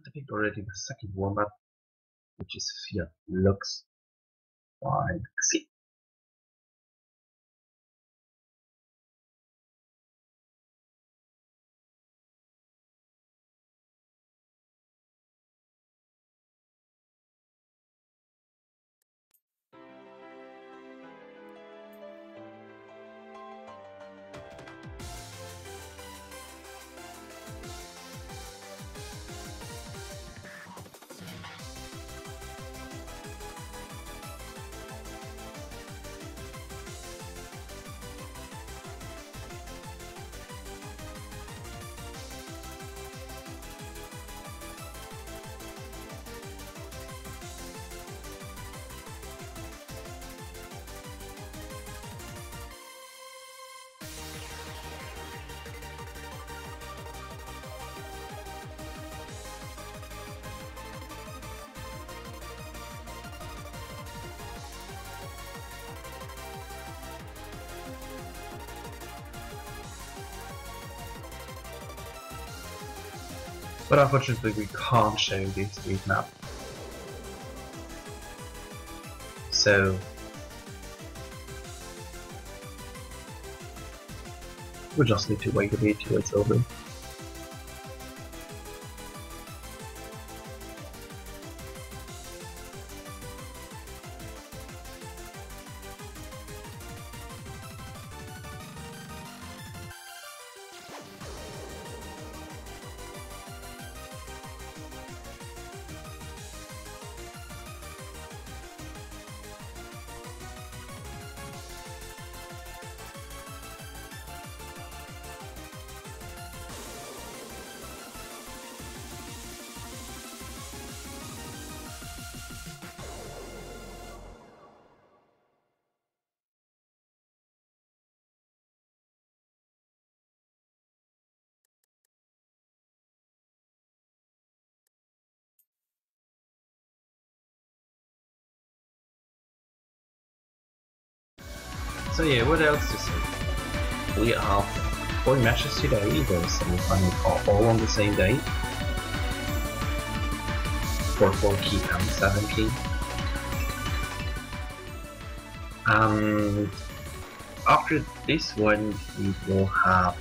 I think already the second warm-up, which is Fiat Lux by Xi. But unfortunately we can't show this speed map. So we just need to wait a bit till it's over. So yeah, what else to say? We have 4 matches today, the semi-final are all on the same day. For 4 key and 7 key. And after this one we will have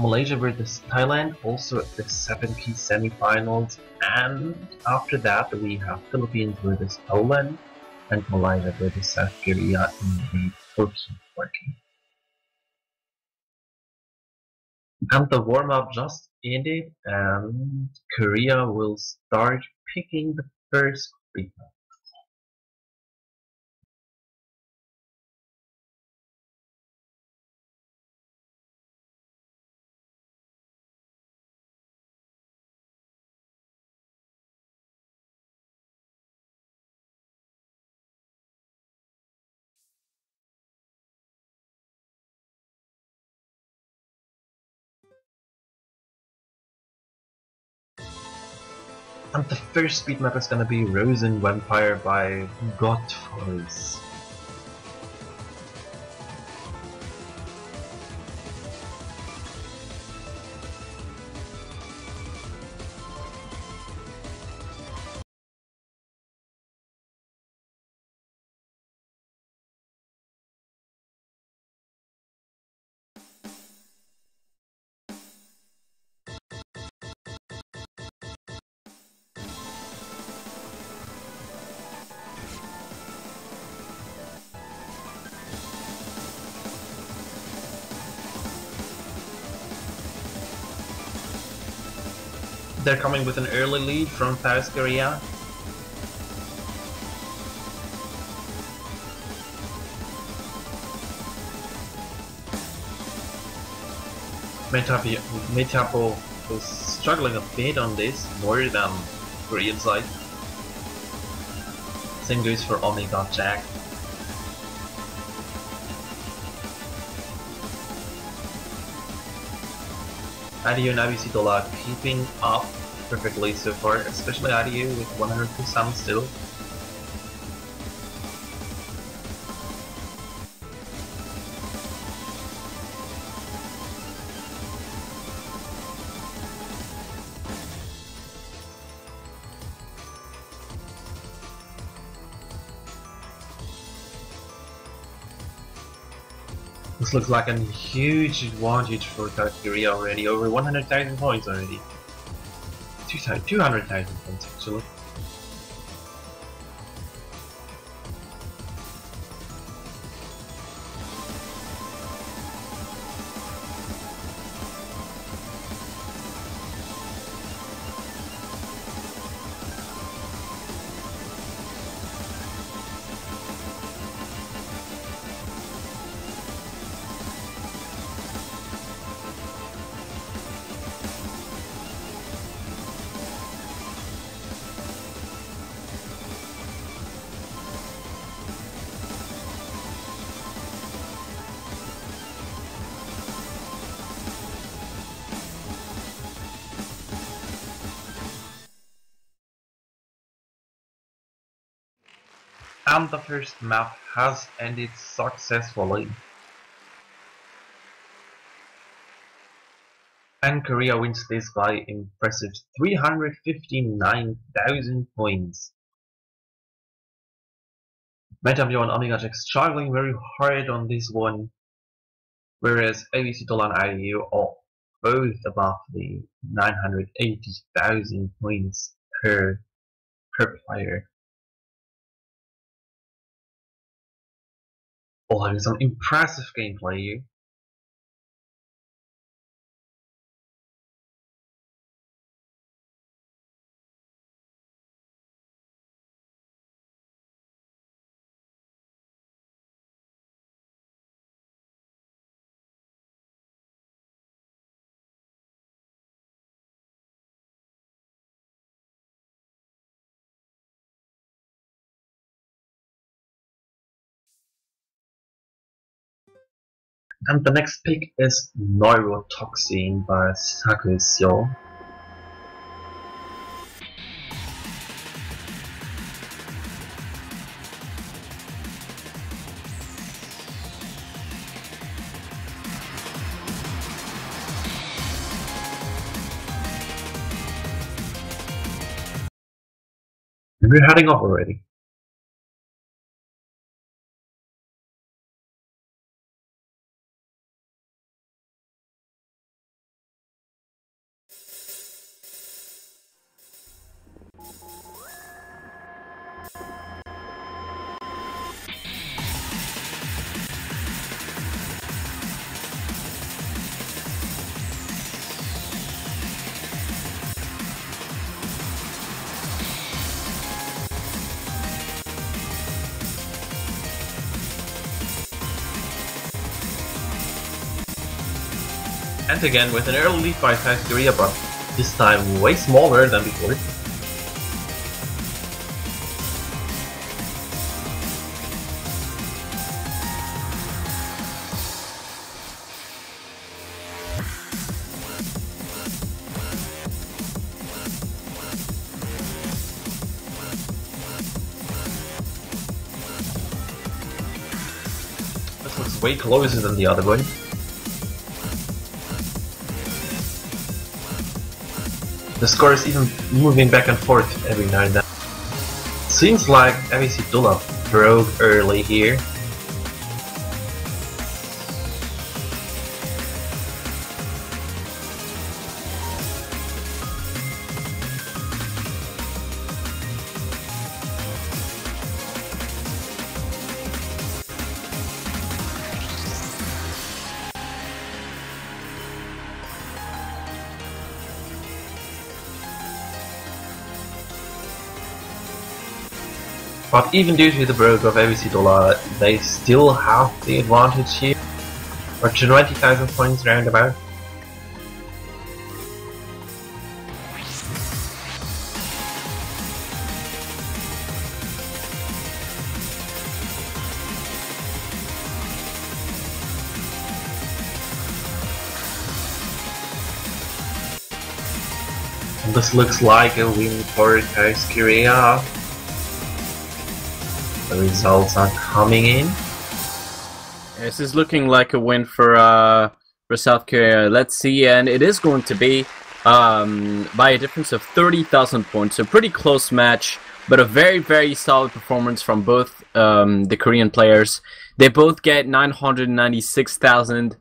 Malaysia versus Thailand, also at the 7 key semi-finals, and after that we have Philippines versus Poland and Malaysia versus South Korea in the 4 key 4 key. And the warm-up just ended, and Korea will start picking the first speed map. And the first speed map is gonna be Rosen Vampire by Godvoice. They're coming with an early lead from South Korea. Metapo was struggling a bit on this, more than Korean side. Same goes for Omega Jack. Adio and Abisidola keeping up perfectly so far, especially Adio with 100% still. This looks like a huge advantage for South Korea already, over 100,000 points already. 200,000 points actually. And the first map has ended successfully. And Korea wins this by impressive 359,000 points. MetaView and Omega Jack struggling very hard on this one, whereas ABC Dolan and IU are both above the 980,000 points per player. Oh, having some impressive gameplay here. And the next pick is Neurotoxin by Sakusyo. We're heading off already. And again with an early lead by South Korea, but this time way smaller than before. This looks way closer than the other one. The score is even moving back and forth every now and then. Seems like ABC Dula broke early here. But even due to the broke of ABC Dollar, they still have the advantage here. Or 20,000 points roundabout. And this looks like a win for South Korea. The results are coming in. This is looking like a win for South Korea. Let's see, and it is going to be by a difference of 30,000 points. So pretty close match, but a very, very solid performance from both the Korean players. They both get 996,000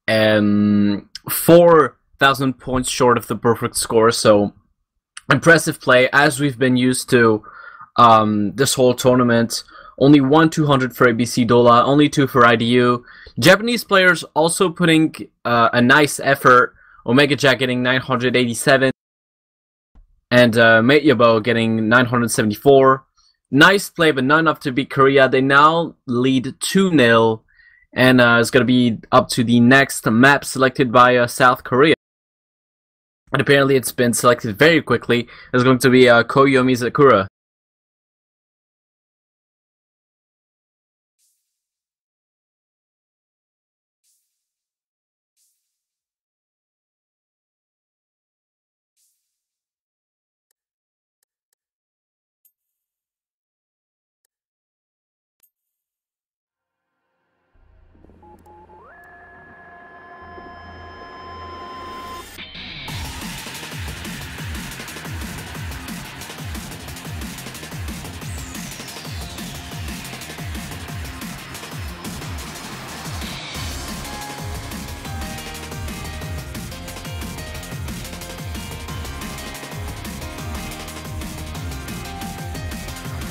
and 4,000 points short of the perfect score. So impressive play, as we've been used to this whole tournament. Only 200 for ABC Dola, only 2 for IDU. Japanese players also putting a nice effort. Omega Jack getting 987, and Mate Yabo getting 974. Nice play, but not enough to beat Korea. They now lead 2-0, and it's going to be up to the next map selected by South Korea. And apparently it's been selected very quickly. It's going to be Koyomi Sakura.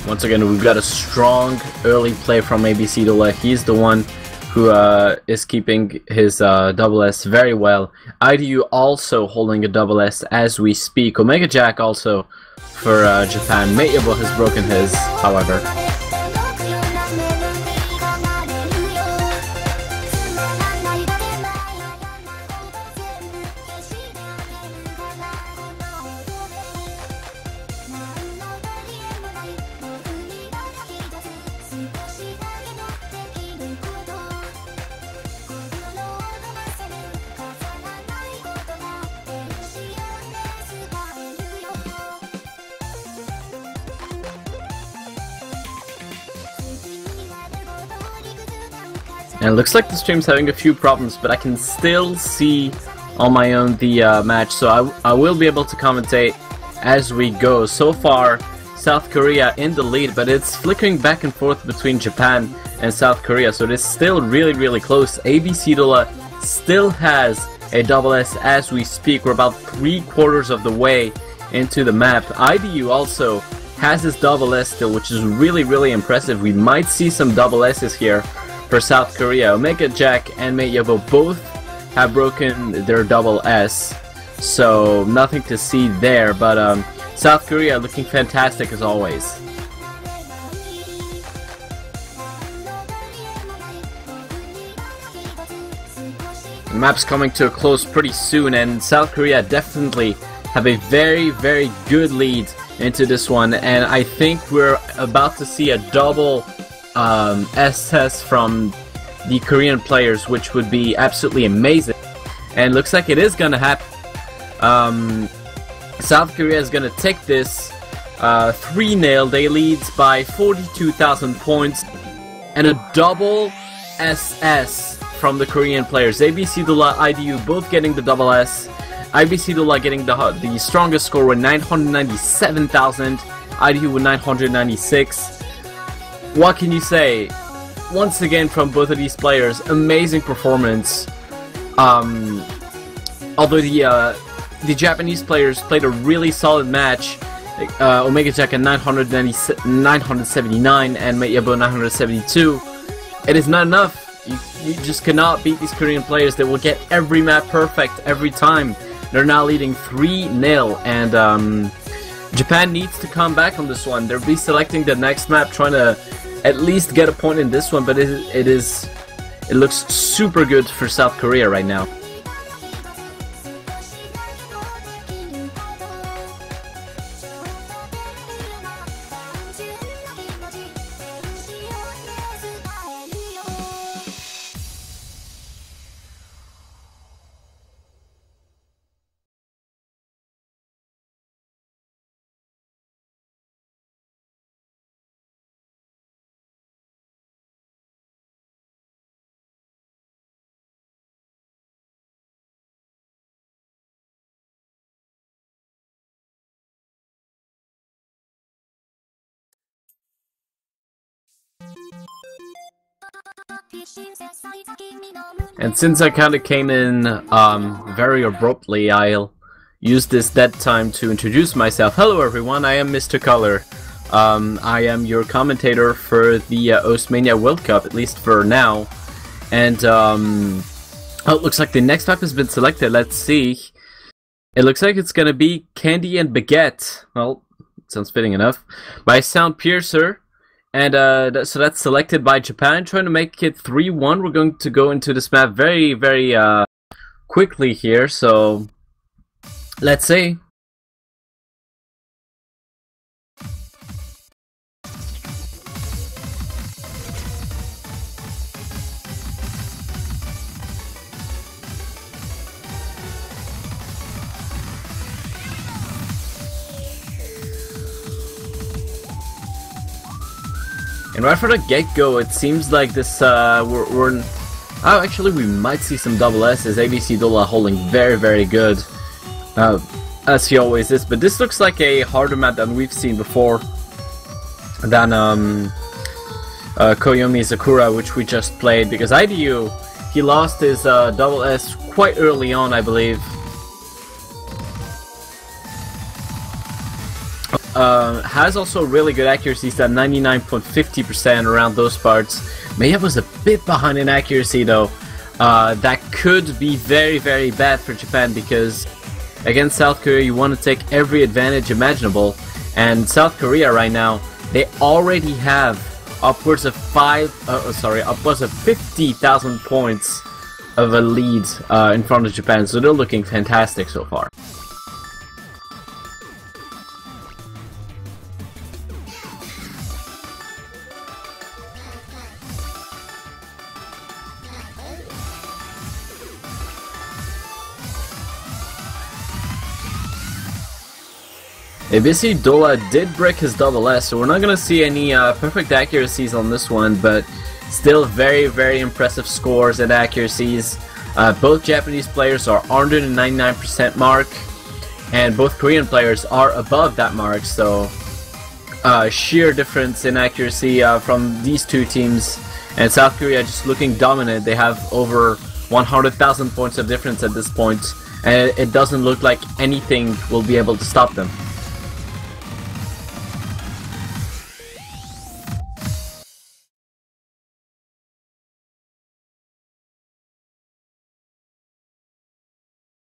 Once again, we've got a strong early play from ABC Dola. He's the one who is keeping his double S very well. IDU also holding a double S as we speak. Omega Jack also for Japan. Mate Yabo has broken his, however. And it looks like the stream's having a few problems, but I can still see on my own the match, so I will be able to commentate as we go. So far, South Korea in the lead, but it's flickering back and forth between Japan and South Korea, so it is still really close. ABC Dola still has a double S as we speak. We're about 3/4 of the way into the map. IDU also has his double S still, which is really impressive. We might see some double S's here for South Korea. Omega Jack and Mate Yabo both have broken their double S, so nothing to see there, but South Korea looking fantastic as always. The map's coming to a close pretty soon, and South Korea definitely have a very good lead into this one, and I think we're about to see a double SS from the Korean players, which would be absolutely amazing, and looks like it is gonna happen. South Korea is gonna take this 3-0. They lead by 42,000 points, and a double SS from the Korean players. ABC Dola, IDU both getting the double S. IBC Dola getting the strongest score with 997,000. IDU with 996. What can you say? Once again from both of these players, amazing performance. Although the Japanese players played a really solid match. Omega Jack at 979 and Mate Yabo 972. It is not enough. You just cannot beat these Korean players. They will get every map perfect every time. They're now leading 3-0, and Japan needs to come back on this one. They'll be selecting the next map, trying to at least get a point in this one, but it looks super good for South Korea right now. And since I kind of came in very abruptly, I'll use this dead time to introduce myself. Hello everyone, I am Mr. Color. I am your commentator for the Mania World Cup, at least for now. And oh, it looks like the next map has been selected. Let's see. It looks like it's gonna be Candy and Baguette. Well, sounds fitting enough. By Sound Piercer. And so that's selected by Japan, trying to make it 3-1. We're going to go into this map very, very quickly here, so let's see. And right for the get-go, it seems like this, oh, actually, we might see some double S's. ABC Dola holding very, very good, as he always is. But this looks like a harder map than we've seen before, than Koyomi Sakura, which we just played, because IDU, he lost his double S quite early on, I believe. Has also really good accuracies at 99.50% around those parts. Maya was a bit behind in accuracy though. That could be very, very bad for Japan, because against South Korea you want to take every advantage imaginable, and South Korea right now, they already have upwards of 50,000 points of a lead in front of Japan, so they're looking fantastic so far. ABC Dola did break his double S, so we're not going to see any perfect accuracies on this one, but still very, very impressive scores and accuracies. Both Japanese players are under the 99% mark, and both Korean players are above that mark, so sheer difference in accuracy from these two teams. And South Korea just looking dominant. They have over 100,000 points of difference at this point, and it doesn't look like anything will be able to stop them.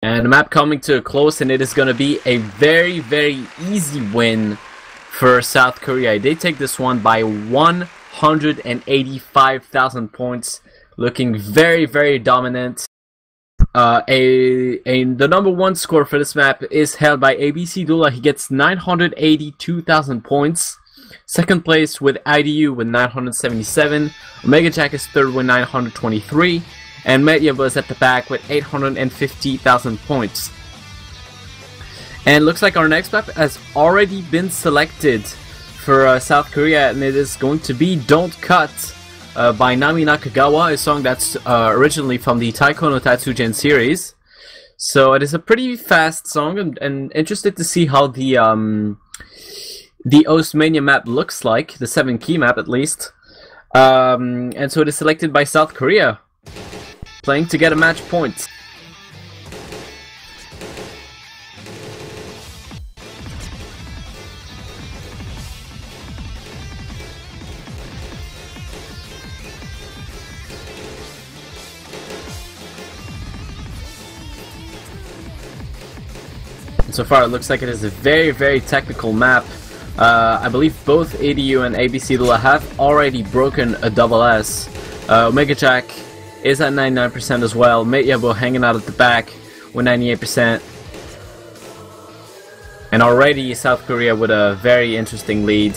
And the map coming to a close, and it is going to be a very, very easy win for South Korea. They take this one by 185,000 points, looking very, very dominant. The number one score for this map is held by ABC Dula. He gets 982,000 points. Second place with IDU with 977. Omega Jack is third with 923. And Mania was at the back with 850,000 points. And looks like our next map has already been selected for South Korea, and it is going to be Don't Cut by Nami Nakagawa, a song that's originally from the Taiko no Tatsugen series. So it is a pretty fast song, and interested to see how the Mania map looks like, the 7-key map at least. And so it is selected by South Korea, playing to get a match point. And so far it looks like it is a very, very technical map. I believe both ADU and ABC Dula have already broken a double S. Omega Jack is at 99% as well. Metyabo hanging out at the back with 98%. And already South Korea with a very interesting lead.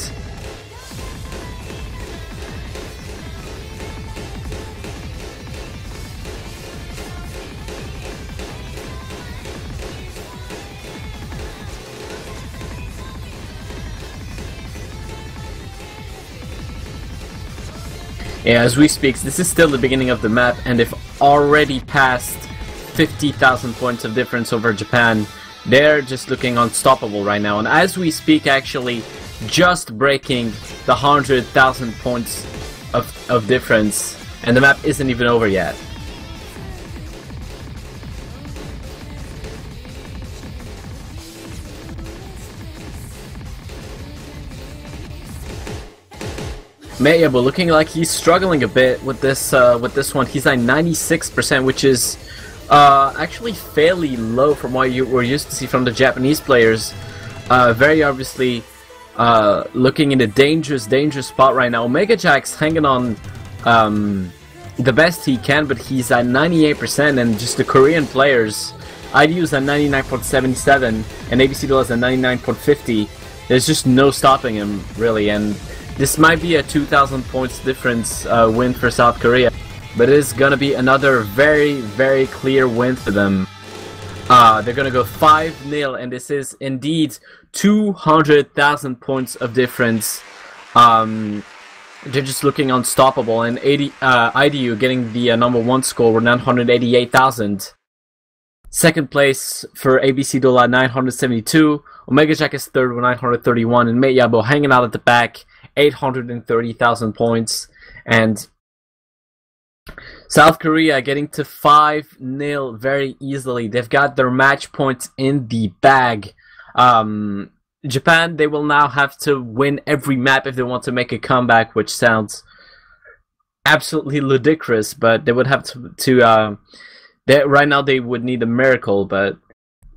Yeah, as we speak, this is still the beginning of the map, and they've already passed 50,000 points of difference over Japan. They're just looking unstoppable right now, and as we speak, actually, just breaking the 100,000 points of difference. and the map isn't even over yet. Mania, but looking like he's struggling a bit with this one. He's at 96%, which is actually fairly low from what you were used to see from the Japanese players. Very obviously looking in a dangerous spot right now. Omega Jack's hanging on the best he can, but he's at 98%, and just the Korean players, IDU's at 99.77 and ABC Duel is at 99.50. There's just no stopping him, really, and this might be a 2,000 points difference win for South Korea, but it is gonna be another very clear win for them. They're gonna go 5-0, and this is indeed 200,000 points of difference. They're just looking unstoppable, and IDU getting the number 1 score with 988,000. Second place for ABC Duel at 972. Omega Jack is third with 931, and Mate Yabo hanging out at the back, 830,000 points. And South Korea getting to 5-0 very easily. They've got their match points in the bag. Japan, they will now have to win every map if they want to make a comeback, which sounds absolutely ludicrous, but they would have to right now they would need a miracle, but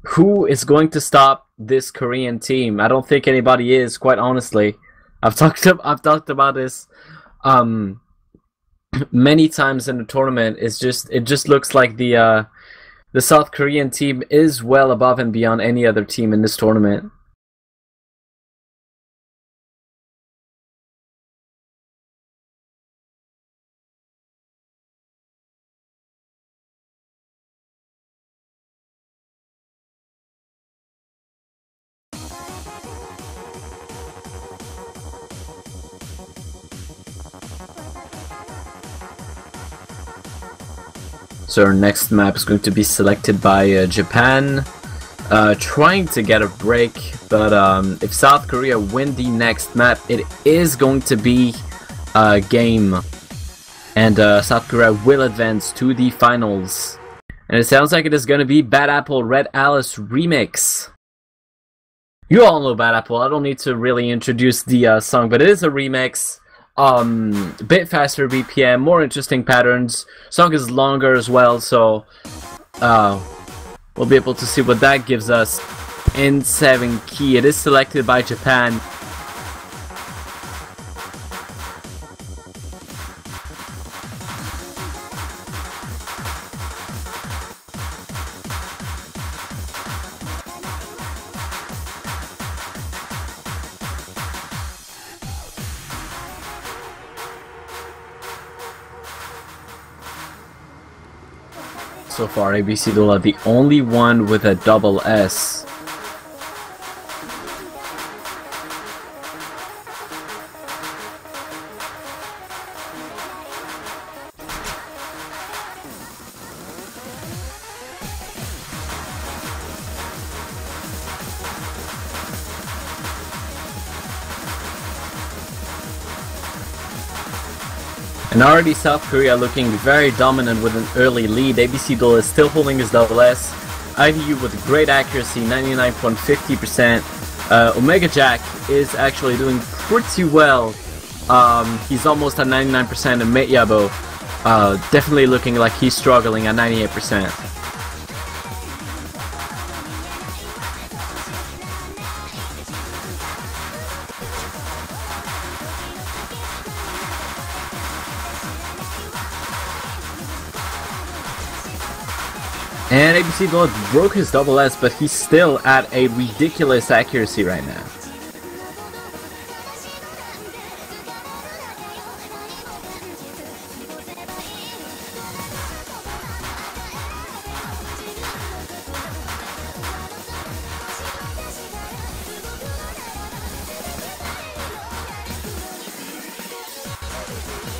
who is going to stop this Korean team? I don't think anybody is, quite honestly. I've talked about this many times in the tournament. It just looks like the South Korean team is well above and beyond any other team in this tournament. So our next map is going to be selected by Japan, trying to get a break, but if South Korea win the next map, it is going to be a game, and South Korea will advance to the finals. And it sounds like it is going to be Bad Apple Red Alice remix. You all know Bad Apple, I don't need to really introduce the song, but it is a remix. Bit faster BPM, more interesting patterns. Song is longer as well, so we'll be able to see what that gives us. In 7 key, it is selected by Japan. So far, ABC Duel are the only one with a double S. And already South Korea looking very dominant with an early lead. ABC Duel is still holding his double S. IDU with great accuracy, 99.50%. Omega Jack is actually doing pretty well. He's almost at 99%, and Mate Yabo definitely looking like he's struggling at 98%. And ABC Duel broke his double S, but he's still at a ridiculous accuracy right now.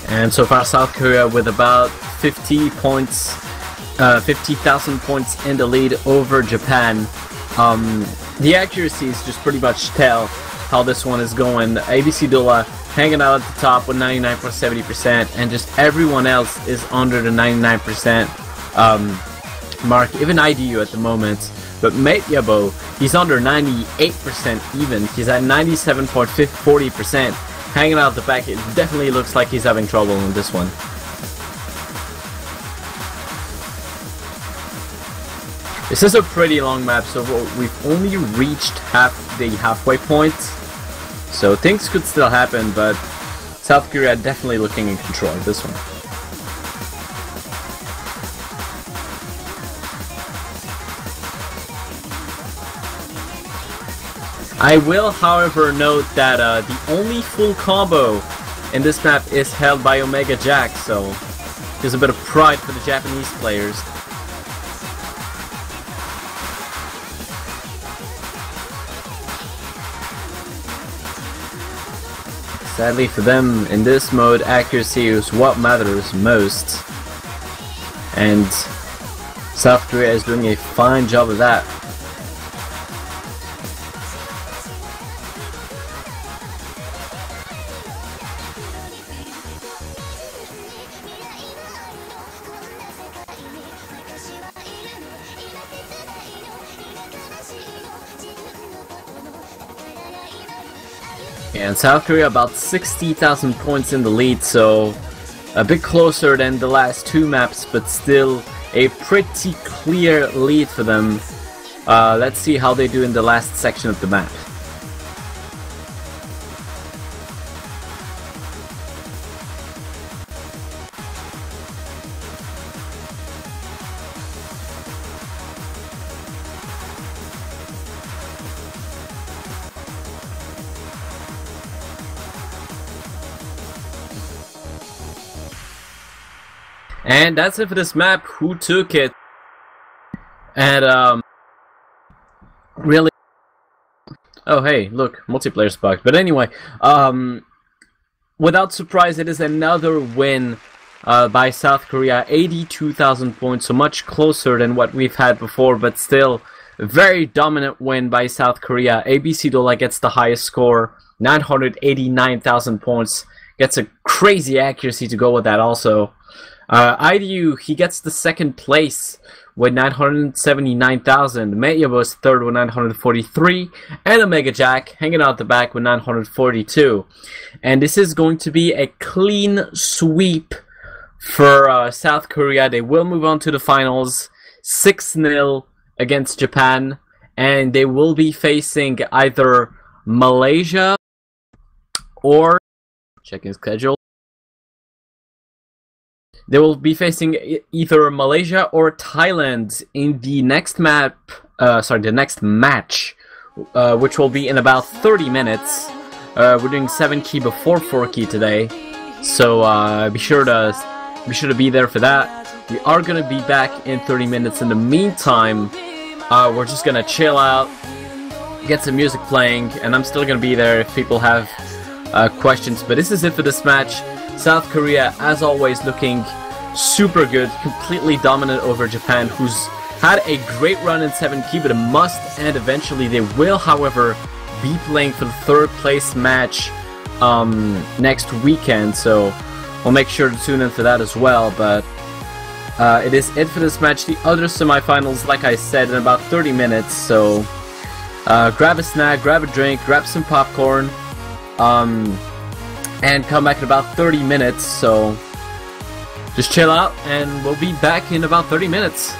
And so far South Korea with about 50 points, 50,000 points in the lead over Japan. The accuracies just pretty much tell how this one is going. ABC Duel hanging out at the top with 99.70%, and just everyone else is under the 99% mark, even IDU at the moment. But Metyabo, he's under 98% even. He's at 97.40%. Hanging out at the back, it definitely looks like he's having trouble in this one. This is a pretty long map, so we've only reached the halfway point. So things could still happen, but South Korea definitely looking in control of this one. I will, however, note that the only full combo in this map is held by Omega Jack, so there's a bit of pride for the Japanese players. Sadly for them, in this mode, accuracy is what matters most, and South Korea is doing a fine job of that. And South Korea about 60,000 points in the lead, so a bit closer than the last two maps, but still a pretty clear lead for them. Let's see how they do in the last section of the map. And that's it for this map. Who took it? And really, oh hey, look, multiplayer spark. But anyway, without surprise, it is another win by South Korea. 82,000 points, so much closer than what we've had before, but still a very dominant win by South Korea. ABC Dola gets the highest score, 989,000 points. Gets a crazy accuracy to go with that also. IDU, he gets the second place with 979,000. Metyabo is third with 943, and Omega Jack hanging out the back with 942. And this is going to be a clean sweep for South Korea. They will move on to the finals, 6-0 against Japan, and they will be facing either Malaysia or, checking schedule, they will be facing either Malaysia or Thailand in the next map. The next match, which will be in about 30 minutes. We're doing 7 key before 4 key today, so be sure to be there for that. We are gonna be back in 30 minutes. In the meantime, we're just gonna chill out, get some music playing, and I'm still gonna be there if people have questions. But this is it for this match. South Korea, as always, looking super good, completely dominant over Japan, who's had a great run in 7 key, but it must end eventually. They will, however, be playing for the 3rd place match next weekend, so we'll make sure to tune in for that as well. But it is it for this match. The other semifinals, like I said, in about 30 minutes, so grab a snack, grab a drink, grab some popcorn, and come back in about 30 minutes, so just chill out and we'll be back in about 30 minutes.